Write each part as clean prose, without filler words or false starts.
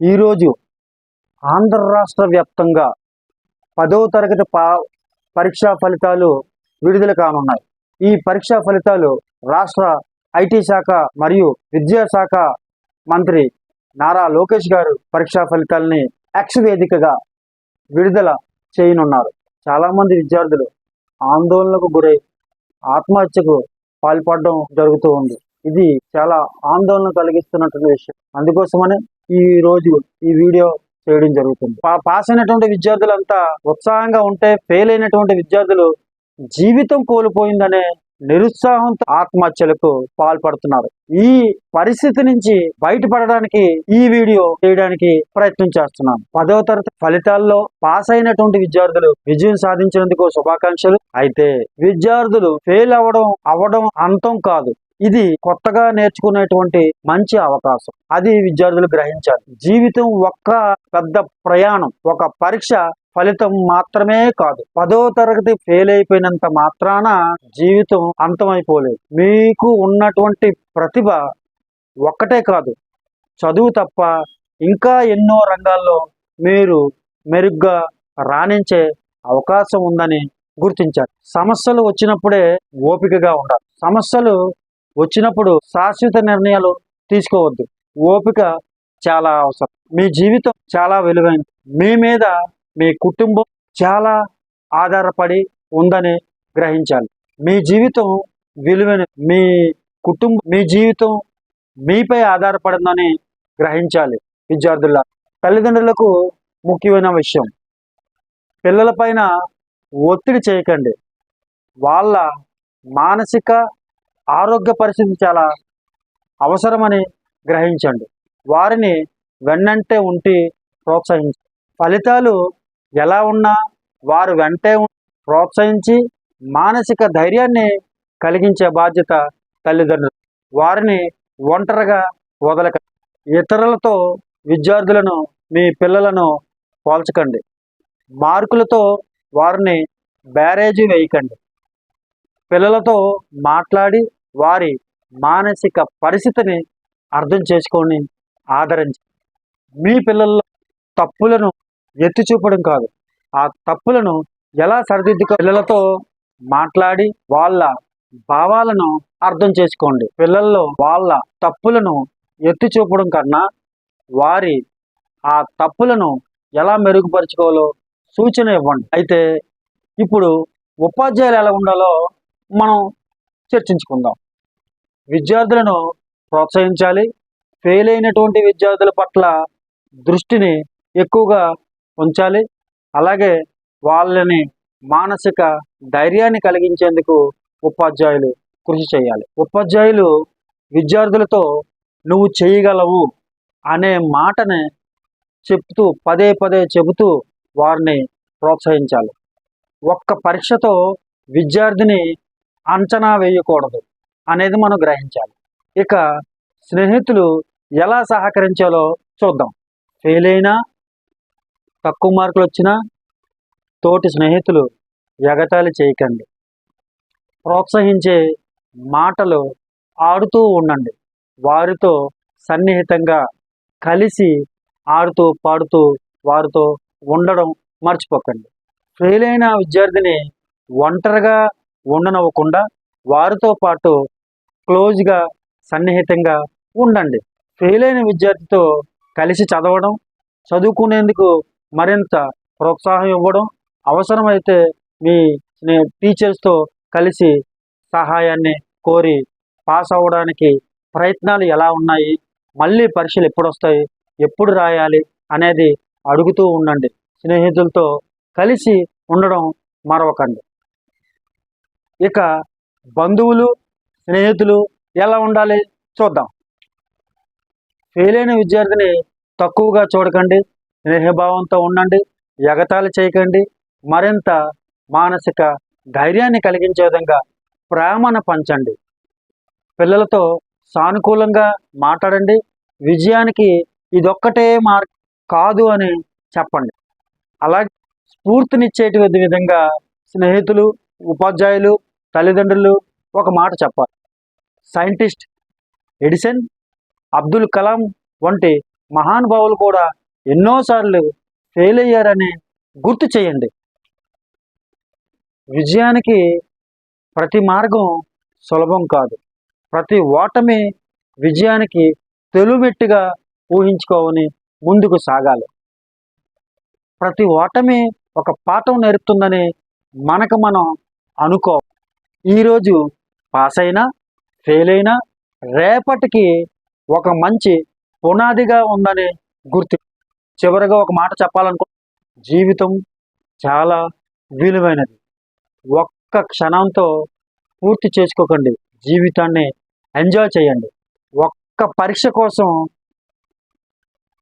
ఈరోజు ఆంధ్ర రాష్ట్ర వ్యాప్తంగా 10వ తరగతి పరీక్షా ఫలితాలు విడుదల కానున్నాయి. ఈ పరీక్షా ఫలితాలు రాష్ట్ర ఐటీ శాఖ మరియు విద్యాశాఖ మంత్రి నారా లోకేష్ గారు పరీక్షా ఫలితాలని ఎక్స్ వేదికగా విడుదల చేయనున్నారు. చాలామంది విద్యార్థులు ఆందోళనకు గురై ఆత్మహత్యకు పాల్పడడం జరుగుతూ ఉంది. ఇది చాలా ఆందోళన కలిగిస్తున్నటువంటి విషయం. అందుకోసమనే ఈ రోజు ఈ వీడియో చేయడం జరుగుతుంది. పాస్ అయినటువంటి విద్యార్థులంతా ఉత్సాహంగా ఉంటే, ఫెయిల్ అయినటువంటి విద్యార్థులు జీవితం కోల్పోయిందనే నిరుత్సాహంతో ఆత్మహత్యలకు పాల్పడుతున్నారు. ఈ పరిస్థితి నుంచి బయటపడడానికి ఈ వీడియో చేయడానికి ప్రయత్నం చేస్తున్నాను. 10వ తరగతి ఫలితాల్లో పాస్ అయినటువంటి విద్యార్థులు విజయం సాధించినందుకు శుభాకాంక్షలు. అయితే విద్యార్థులు ఫెయిల్ అవ్వడం అంతం కాదు. ఇది కొత్తగా నేర్చుకునేటువంటి మంచి అవకాశం. అది విద్యార్థులు గ్రహించాలి. జీవితం ఒక్క పెద్ద ప్రయాణం, ఒక పరీక్ష ఫలితం మాత్రమే కాదు. 10వ తరగతి ఫెయిల్ అయిపోయినంత మాత్రాన జీవితం అంతమైపోలేదు. మీకు ఉన్నటువంటి ప్రతిభ ఒక్కటే కాదు, చదువు తప్ప ఇంకా ఎన్నో రంగాల్లో మీరు మెరుగ్గా రాణించే అవకాశం ఉందని గుర్తించాలి. సమస్యలు వచ్చినప్పుడే ఓపికగా ఉండాలి. సమస్యలు వచ్చినప్పుడు శాశ్వత నిర్ణయాలు తీసుకోవద్దు. ఓపిక చాలా అవసరం. మీ జీవితం చాలా విలువైనది. మీ మీద మీ కుటుంబం చాలా ఆధారపడి ఉందని గ్రహించాలి. మీ జీవితం విలువైన మీ జీవితం మీపై ఆధారపడిందని గ్రహించాలి. విద్యార్థుల తల్లిదండ్రులకు ముఖ్యమైన విషయం, పిల్లలపైన ఒత్తిడి చేయకండి. వాళ్ళ మానసిక ఆరోగ్య పరిస్థితి చాలా అవసరమని గ్రహించండి. వారిని వెన్నంటే ఉండి ప్రోత్సహించండి. ఫలితాలు ఎలా ఉన్నా వారు వెంటే ప్రోత్సహించి మానసిక ధైర్యాన్ని కలిగించే బాధ్యత తల్లిదండ్రులు. వారిని ఒంటరిగా వదలకండి. ఇతరులతో విద్యార్థులను, మీ పిల్లలను పోల్చకండి. మార్కులతో వారిని బ్యారేజీ వేయకండి. పిల్లలతో మాట్లాడి వారి మానసిక పరిస్థితిని అర్థం చేసుకొని ఆదరించండి. మీ పిల్లల్లో తప్పులను ఎత్తి చూపడం కాదు, ఆ తప్పులను ఎలా పిల్లలతో మాట్లాడి వాళ్ళ భావాలను అర్థం చేసుకోండి. పిల్లల్లో వాళ్ళ తప్పులను ఎత్తి చూపడం కన్నా వారి ఆ తప్పులను ఎలా మెరుగుపరుచుకోవాలో సూచన ఇవ్వండి. అయితే ఇప్పుడు ఉపాధ్యాయులు ఎలా ఉండాలో మనం చర్చించుకుందాం. విద్యార్థులను ప్రోత్సహించాలి. ఫెయిల్ అయినటువంటి విద్యార్థుల పట్ల దృష్టిని ఎక్కువగా ఉంచాలి. అలాగే వాళ్ళని మానసిక ధైర్యాన్ని కలిగించేందుకు ఉపాధ్యాయులు కృషి చేయాలి. ఉపాధ్యాయులు విద్యార్థులతో నువ్వు చేయగలవు అనే మాటని పదే పదే చెబుతూ వారిని ప్రోత్సహించాలి. ఒక్క పరీక్షతో విద్యార్థిని అంచనా వేయకూడదు అనేది మనం గ్రహించాలి. ఇక స్నేహితులు ఎలా సహకరించాలో చూద్దాం. ఫెయిల్ అయినా, తక్కువ మార్కులు వచ్చినా తోటి స్నేహితులు ఎగతాళి చేయకండి. ప్రోత్సహించే మాటలు ఆడుతూ ఉండండి. వారితో సన్నిహితంగా కలిసి ఆడుతూ పాడుతూ వారితో ఉండడం మర్చిపోకండి. ఫెయిల్ అయిన విద్యార్థిని ఒంటరిగా ఉండనివ్వకుండా వారితో పాటు క్లోజ్గా సన్నిహితంగా ఉండండి. ఫెయిల్ అయిన విద్యార్థితో కలిసి చదువుకునేందుకు మరింత ప్రోత్సాహం ఇవ్వడం, అవసరమైతే మీ టీచర్స్తో కలిసి సహాయాన్ని కోరి పాస్ అవ్వడానికి ప్రయత్నాలు ఎలా ఉన్నాయి, మళ్ళీ పరీక్షలు ఎప్పుడు వస్తాయి, ఎప్పుడు రాయాలి అనేది అడుగుతూ ఉండండి. స్నేహితులతో కలిసి ఉండడం మరవకండి. ఇక బంధువులు, స్నేహితులు ఎలా ఉండాలి చూద్దాం. ఫెయిల్ అయిన విద్యార్థిని తక్కువగా చూడకండి. స్నేహభావంతో ఉండండి. ఎగతాళి చేయకండి. మరింత మానసిక ధైర్యాన్ని కలిగించే విధంగా ప్రేమను పంచండి. పిల్లలతో సానుకూలంగా మాట్లాడండి. విజయానికి ఇదొక్కటే మార్గం కాదు అని చెప్పండి. అలాగే స్ఫూర్తినిచ్చేటి విధంగా స్నేహితులు, ఉపాధ్యాయులు, తల్లిదండ్రులు ఒక మాట చెప్పాలి. సైంటిస్ట్ ఎడిసన్, అబ్దుల్ కలాం వంటి మహానుభావులు కూడా ఎన్నోసార్లు ఫెయిల్ అయ్యారని గుర్తు చేయండి. విజయానికి ప్రతి మార్గం సులభం కాదు. ప్రతి ఓటమి విజయానికి తెలుమెట్టుగా ఊహించుకోవని ముందుకు సాగాలి. ప్రతి ఓటమి ఒక పాఠం నేర్పుతుందని మనకు మనం అనుకో. ఈరోజు పాస్ అయినా ఫెయిల్ అయినా రేపటికి ఒక మంచి పునాదిగా ఉందని గుర్తు. చివరిగా ఒక మాట చెప్పాలనుకో, జీవితం చాలా విలువైనది. ఒక్క క్షణంతో పూర్తి చేసుకోకండి, జీవితాన్ని ఎంజాయ్ చేయండి. ఒక్క పరీక్ష కోసం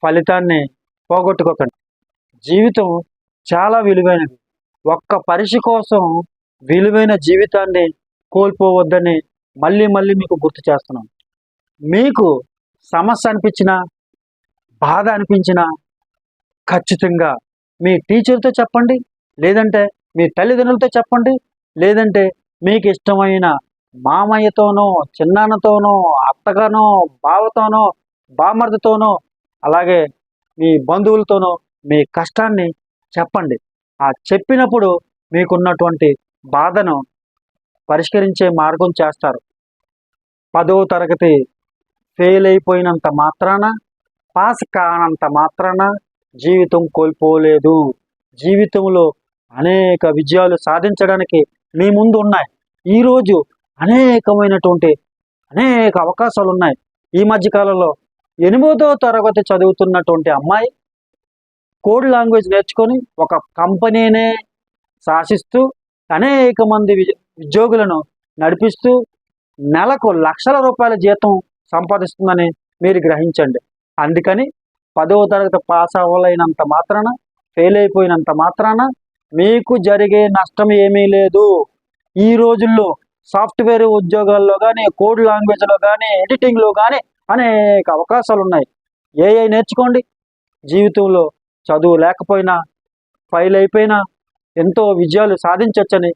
ఫలితాన్ని పోగొట్టుకోకండి. జీవితం చాలా విలువైనది. ఒక్క పరీక్ష కోసం విలువైన జీవితాన్ని కోల్పోవద్దని మళ్ళీ మళ్ళీ మీకు గుర్తు చేస్తున్నాను. మీకు సమస్య అనిపించినా, బాధ అనిపించినా ఖచ్చితంగా మీ టీచర్తో చెప్పండి, లేదంటే మీ తల్లిదండ్రులతో చెప్పండి, లేదంటే మీకు ఇష్టమైన మామయ్యతోనో, చిన్నాన్నతోనో, అత్తగానో, బావతోనో, బామర్దితోనో, అలాగే మీ బంధువులతోనో మీ కష్టాన్ని చెప్పండి. ఆ చెప్పినప్పుడు మీకున్నటువంటి బాధను పరిష్కరించే మార్గం చేస్తారు. 10వ తరగతి ఫెయిల్ అయిపోయినంత మాత్రాన, పాస్ కానంత మాత్రాన జీవితం కోల్పోలేదు. జీవితంలో అనేక విజయాలు సాధించడానికి మీ ముందు ఉన్నాయి. ఈరోజు అనేక అవకాశాలు ఉన్నాయి. ఈ మధ్య కాలంలో 8వ తరగతి చదువుతున్నటువంటి అమ్మాయి కోడ్ లాంగ్వేజ్ నేర్చుకొని ఒక కంపెనీనే శాసిస్తూ అనేక మంది ఉద్యోగులను నడిపిస్తూ నెలకు లక్షల రూపాయల జీతం సంపాదిస్తుందని మీరు గ్రహించండి. అందుకని 10వ తరగతి పాస్ అవ్వలేనంత మాత్రాన, ఫెయిల్ అయిపోయినంత మాత్రాన మీకు జరిగే నష్టం ఏమీ లేదు. ఈ రోజుల్లో సాఫ్ట్వేర్ ఉద్యోగాల్లో కానీ, కోడ్ లాంగ్వేజ్లో కానీ, ఎడిటింగ్లో కానీ అనేక అవకాశాలు ఉన్నాయి. ఏఐ నేర్చుకోండి. జీవితంలో చదువు లేకపోయినా, ఫెయిల్ అయిపోయినా ఎంతో విజయాలు సాధించవచ్చని